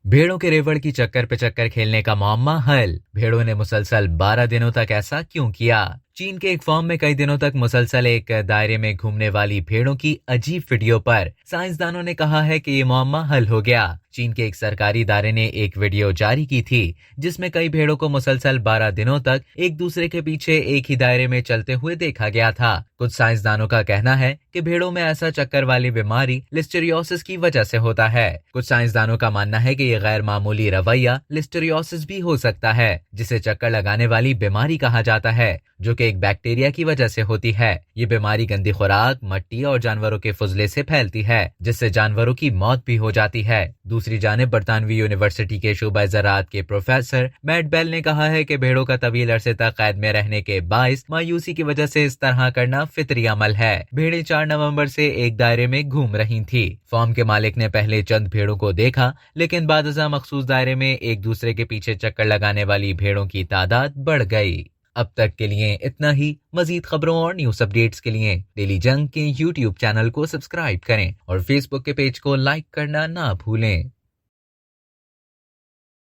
भेड़ों के रेवड़ की चक्कर पे चक्कर खेलने का मामला हल। भेड़ों ने मुसलसल 12 दिनों तक ऐसा क्यों किया? चीन के एक फार्म में कई दिनों तक मुसलसल एक दायरे में घूमने वाली भेड़ों की अजीब वीडियो पर साइंसदानों ने कहा है कि ये मामला हल हो गया। चीन के एक सरकारी इदारे ने एक वीडियो जारी की थी जिसमें कई भेड़ों को मुसलसल 12 दिनों तक एक दूसरे के पीछे एक ही दायरे में चलते हुए देखा गया था। कुछ साइंसदानों का कहना है कि भेड़ों में ऐसा चक्कर वाली बीमारी लिस्टेरियोसिस की वजह से होता है। कुछ साइंसदानों का मानना है कि ये गैर मामूली रवैया लिस्टेरियोसिस भी हो सकता है, जिसे चक्कर लगाने वाली बीमारी कहा जाता है, जो कि एक बैक्टीरिया की वजह से होती है। ये बीमारी गंदी खुराक, मिट्टी और जानवरों के फुजले से फैलती है, जिससे जानवरों की मौत भी हो जाती है। दूसरी जानिब बरतानवी यूनिवर्सिटी के शोबा ज़राअत के प्रोफेसर मैट बेल ने कहा है कि भेड़ों का तवील अरसे तक कैद में रहने के बाइस मायूसी की वजह से इस तरह करना फितरी अमल है। भेड़ें 4 नवंबर से एक दायरे में घूम रही थी। फार्म के मालिक ने पहले चंद भेड़ों को देखा, लेकिन बाद मखसूस दायरे में एक दूसरे के पीछे चक्कर लगाने वाली भेड़ों की तादाद बढ़ गई। अब तक के लिए इतना ही। मजीद खबरों और न्यूज अपडेट्स के लिए डेली जंग के YouTube चैनल को सब्सक्राइब करें और फेसबुक के पेज को लाइक करना ना भूलें।